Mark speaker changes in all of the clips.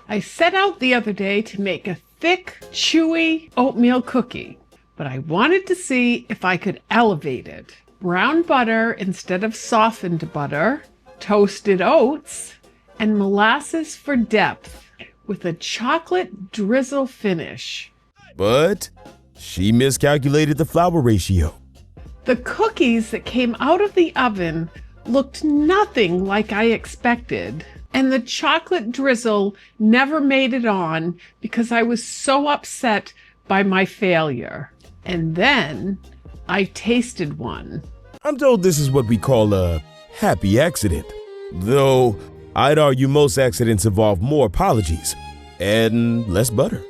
Speaker 1: I set out the other day to make a thick, chewy oatmeal cookie, but I wanted to see if I could elevate it. Brown butter instead of softened butter, toasted oats, and molasses for depth with a chocolate drizzle finish.
Speaker 2: But she miscalculated the flour ratio.
Speaker 1: The cookies that came out of the oven looked nothing like I expected, and the chocolate drizzle never made it on because I was so upset by my failure. And then I tasted one.
Speaker 2: I'm told this is what we call a happy accident. Though I'd argue most accidents involve more apologies and less butter.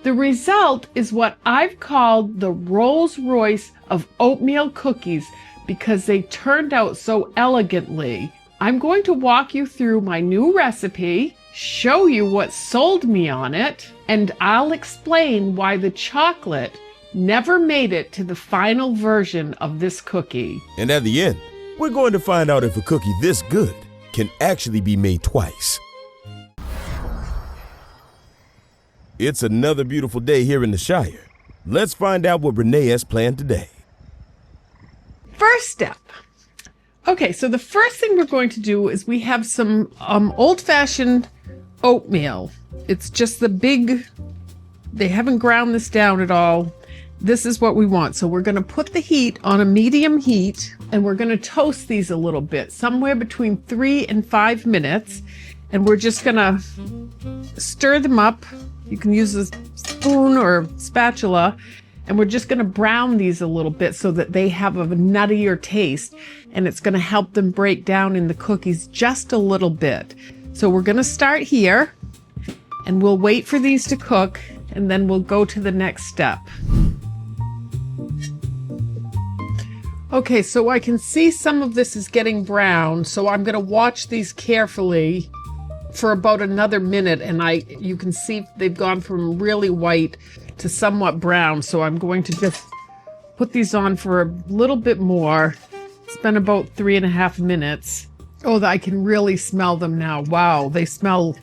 Speaker 1: The result is what I've called the Rolls Royce of oatmeal cookies because they turned out so elegantly. I'm going to walk you through my new recipe, show you what sold me on it, and I'll explain why the chocolate never made it to the final version of this cookie.
Speaker 2: And at the end, we're going to find out if a cookie this good can actually be made twice. It's another beautiful day here in the Shire. Let's find out what Renee has planned today.
Speaker 1: First step. Okay, so the first thing we're going to do is we have some old-fashioned oatmeal. It's just the big, they haven't ground this down at all. This is what we want. So we're going to put the heat on a medium heat and we're going to toast these a little bit, somewhere between 3 and 5 minutes. And we're just going to stir them up. You can use a spoon or spatula. And we're just going to brown these a little bit so that they have a nuttier taste. And it's going to help them break down in the cookies just a little bit. So we're going to start here and we'll wait for these to cook and then we'll go to the next step. Okay, so I can see some of this is getting brown, so I'm going to watch these carefully for about another minute, and you can see they've gone from really white to somewhat brown, so I'm going to just put these on for a little bit more. It's been about 3.5 minutes. Oh, I can really smell them now. Wow, they smell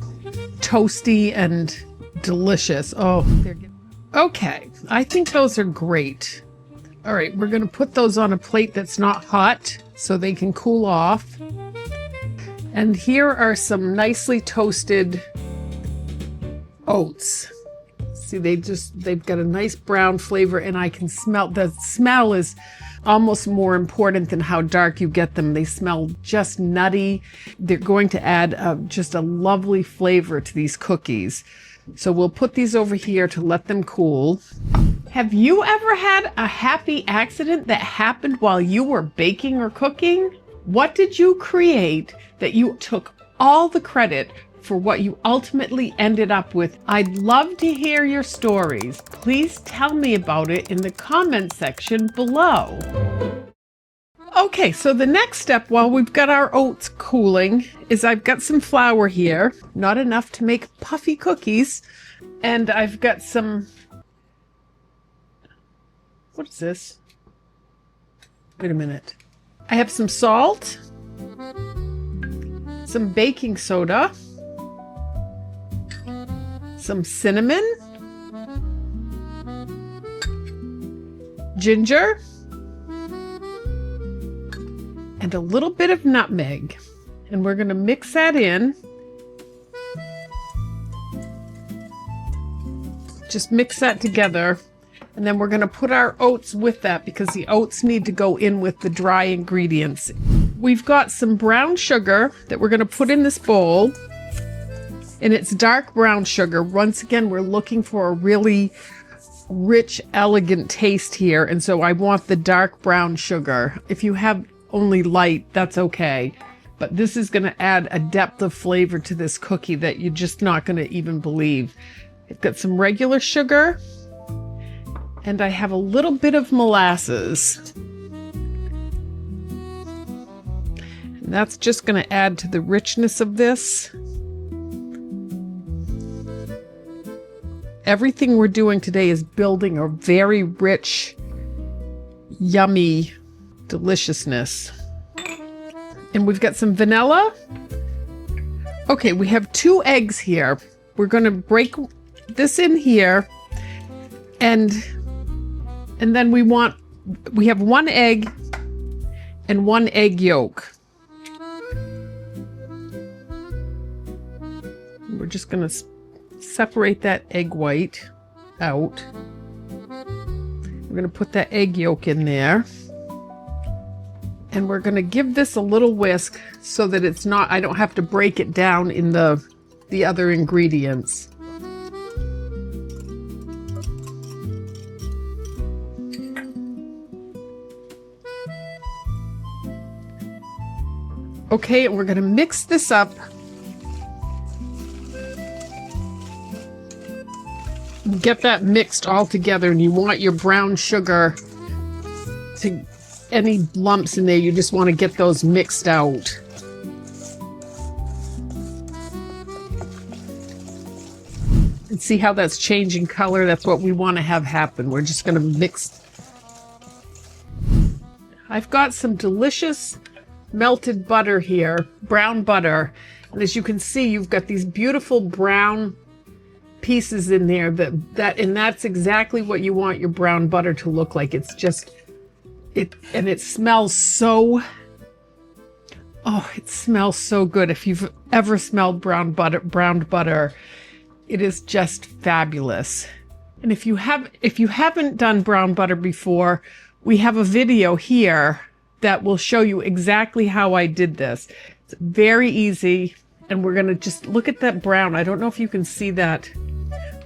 Speaker 1: toasty and delicious. Oh, okay, I think those are great. All right, we're going to put those on a plate that's not hot so they can cool off. And here are some nicely toasted oats. See, they've got a nice brown flavor and I can smell, the smell is almost more important than how dark you get them. They smell just nutty. They're going to add just a lovely flavor to these cookies. So we'll put these over here to let them cool. Have you ever had a happy accident that happened while you were baking or cooking? What did you create that you took all the credit for what you ultimately ended up with? I'd love to hear your stories. Please tell me about it in the comment section below. Okay, so the next step while we've got our oats cooling is I've got some flour here, not enough to make puffy cookies, and I've got some, what is this? Wait a minute. I have some salt, some baking soda, some cinnamon, ginger, and a little bit of nutmeg. And we're going to mix that in. Just mix that together. And then we're going to put our oats with that because the oats need to go in with the dry ingredients. We've got some brown sugar that we're going to put in this bowl. And it's dark brown sugar. Once again, we're looking for a really rich, elegant taste here. And so I want the dark brown sugar. If you have only light, that's okay. But this is going to add a depth of flavor to this cookie that you're just not going to even believe. I've got some regular sugar. And I have a little bit of molasses. And that's just going to add to the richness of this. Everything we're doing today is building a very rich, yummy deliciousness. And we've got some vanilla. Okay, we have 2 eggs here. we're going to break this in here, and then we have 1 egg and 1 egg yolk. We're just going to separate that egg white out. We're going to put that egg yolk in there. And we're going to give this a little whisk so that it's not, I don't have to break it down in the other ingredients. Okay, and we're going to mix this up. Get that mixed all together, and you want your brown sugar to, any lumps in there, you just want to get those mixed out. And see how that's changing color? That's what we want to have happen. We're just going to mix. I've got some delicious melted butter here, brown butter. And as you can see, you've got these beautiful brown pieces in there and that's exactly what you want your brown butter to look like. It's just and it smells so, it smells so good. If you've ever smelled brown butter, it is just fabulous. And if you haven't done brown butter before, we have a video here that will show you exactly how I did this. It's very easy, and we're gonna just look at that brown. I don't know if you can see that.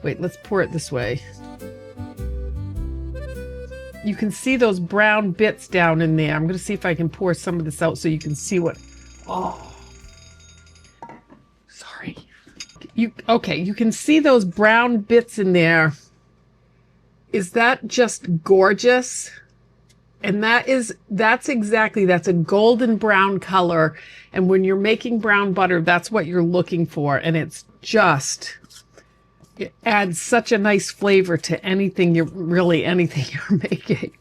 Speaker 1: Wait, let's pour it this way. You can see those brown bits down in there. I'm going to see if I can pour some of this out so you can see what... Oh, sorry. Okay, you can see those brown bits in there. Is that just gorgeous? And that's a golden brown color. And when you're making brown butter, that's what you're looking for. And it's just... It adds such a nice flavor to anything you're making.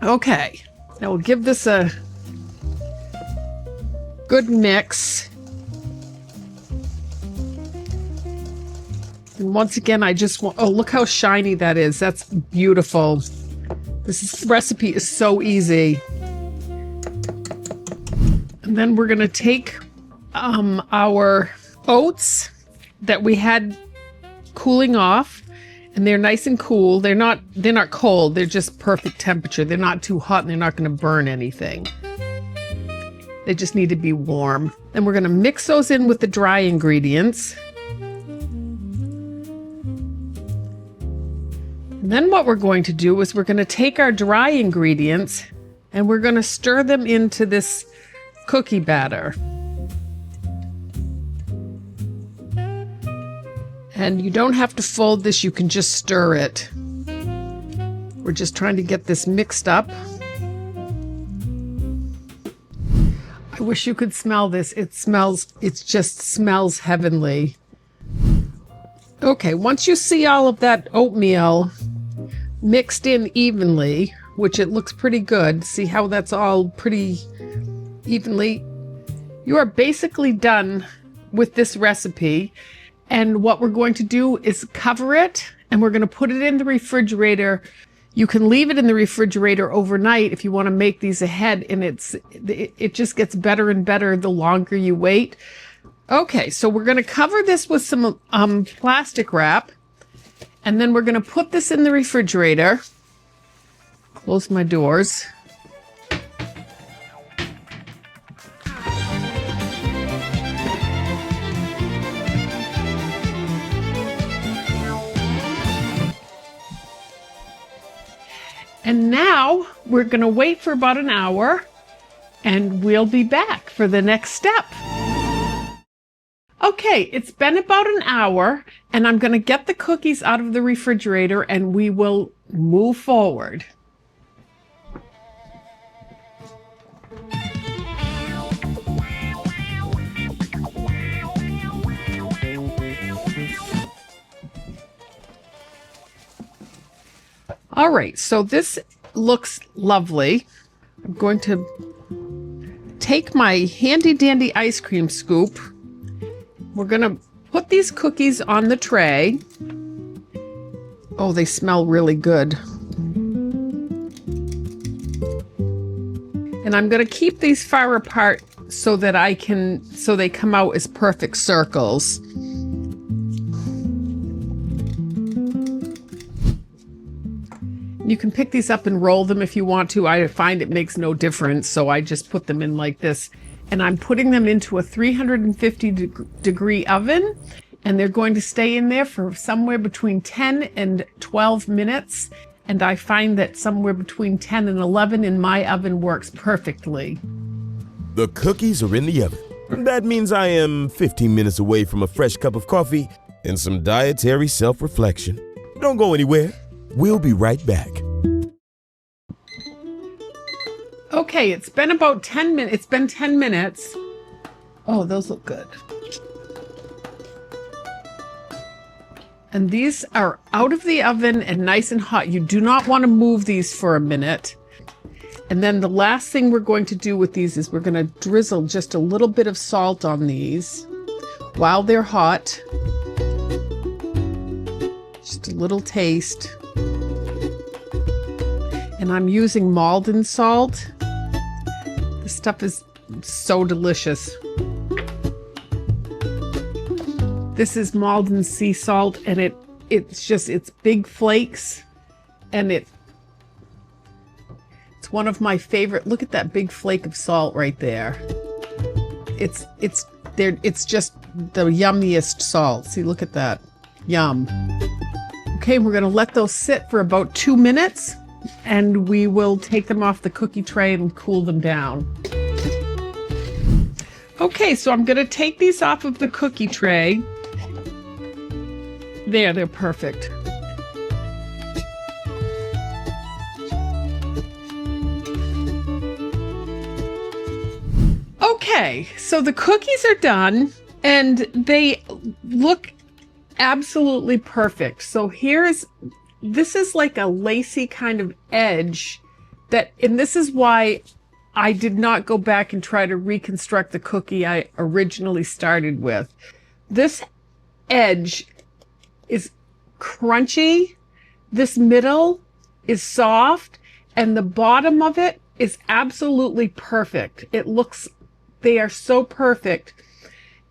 Speaker 1: Okay, now we'll give this a good mix. And once again, I just want, look how shiny that is. That's beautiful. This recipe is so easy. And then we're gonna take our oats that we had cooling off, and they're nice and cool. They're not cold. They're just perfect temperature. They're not too hot, and they're not going to burn anything. They just need to be warm. And we're going to mix those in with the dry ingredients. And then what we're going to do is we're going to take our dry ingredients and we're going to stir them into this cookie batter. And you don't have to fold this, you can just stir it. We're just trying to get this mixed up. I wish you could smell this. It just smells heavenly. Okay, once you see all of that oatmeal mixed in evenly, which it looks pretty good, see how that's all pretty evenly, you are basically done with this recipe. And what we're going to do is cover it, and we're going to put it in the refrigerator. You can leave it in the refrigerator overnight if you want to make these ahead, and it just gets better and better the longer you wait. Okay, so we're going to cover this with some plastic wrap, and then we're going to put this in the refrigerator. Close my doors. And now we're going to wait for about an hour, and we'll be back for the next step. Okay, it's been about an hour, and I'm going to get the cookies out of the refrigerator, and we will move forward. All right, so this looks lovely. I'm going to take my handy dandy ice cream scoop, we're gonna put these cookies on the tray. Oh, they smell really good. And I'm gonna keep these far apart so that they come out as perfect circles. You can pick these up and roll them if you want to. I find it makes no difference, so I just put them in like this. And I'm putting them into a 350-degree oven, and they're going to stay in there for somewhere between 10 and 12 minutes. And I find that somewhere between 10 and 11 in my oven works perfectly.
Speaker 2: The cookies are in the oven. That means I am 15 minutes away from a fresh cup of coffee and some dietary self-reflection. Don't go anywhere. We'll be right back.
Speaker 1: Okay, it's been about 10 minutes. It's been 10 minutes. Oh, those look good. And these are out of the oven and nice and hot. You do not want to move these for a minute. And then the last thing we're going to do with these is we're going to drizzle just a little bit of salt on these while they're hot. Just a little taste. And I'm using Maldon salt. This stuff is so delicious. This is Maldon sea salt, and it's big flakes, and it's one of my favorite. Look at that big flake of salt right there. It's just the yummiest salt. See, look at that. Yum. Okay, we're gonna let those sit for about 2 minutes. And we will take them off the cookie tray and cool them down. Okay, so I'm going to take these off of the cookie tray. There, they're perfect. Okay, so the cookies are done and they look absolutely perfect. So this is like a lacy kind of edge and this is why I did not go back and try to reconstruct the cookie I originally started with. This edge is crunchy, this middle is soft, and the bottom of it is absolutely perfect. They are so perfect.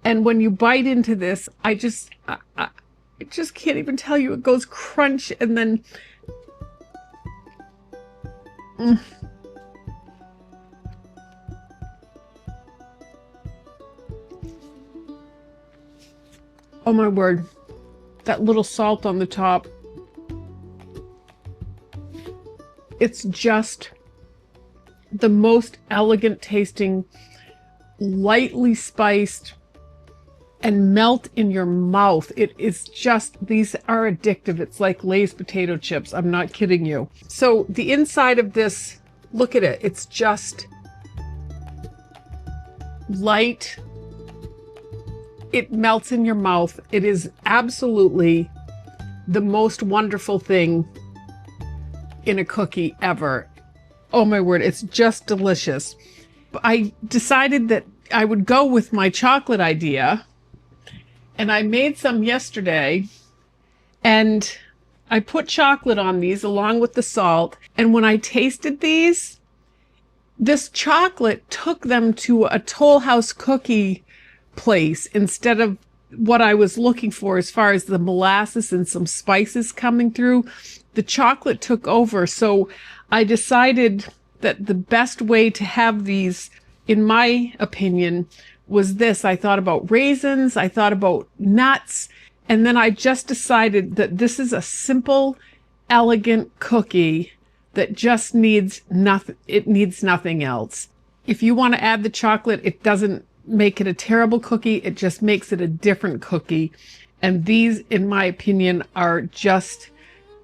Speaker 1: And when you bite into this, I just can't even tell you. It goes crunch and then Oh my word. That little salt on the top. It's just the most elegant tasting, lightly spiced, and melt in your mouth. It is just, these are addictive. It's like Lay's potato chips. I'm not kidding you. So the inside of this, look at it. It's just light. It melts in your mouth. It is absolutely the most wonderful thing in a cookie ever. Oh my word, it's just delicious. I decided that I would go with my chocolate idea, and I made some yesterday, and I put chocolate on these along with the salt, and when I tasted these, this chocolate took them to a Toll House cookie place instead of what I was looking for as far as the molasses and some spices coming through. The chocolate took over, so I decided that the best way to have these, in my opinion, was this. I thought about raisins, I thought about nuts, and then I just decided that this is a simple, elegant cookie that just needs nothing. It needs nothing else. If you want to add the chocolate, it doesn't make it a terrible cookie. It just makes it a different cookie. And these, in my opinion, are just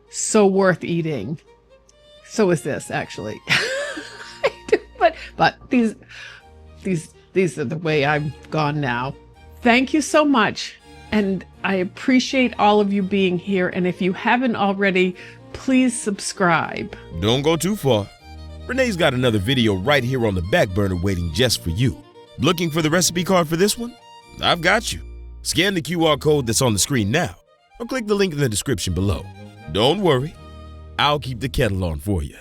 Speaker 1: so worth eating. So is this, actually. But these are the way I've gone now. Thank you so much. And I appreciate all of you being here. And if you haven't already, please subscribe.
Speaker 2: Don't go too far. Renee's got another video right here on the back burner waiting just for you. Looking for the recipe card for this one? I've got you. Scan the QR code that's on the screen now, or click the link in the description below. Don't worry, I'll keep the kettle on for you.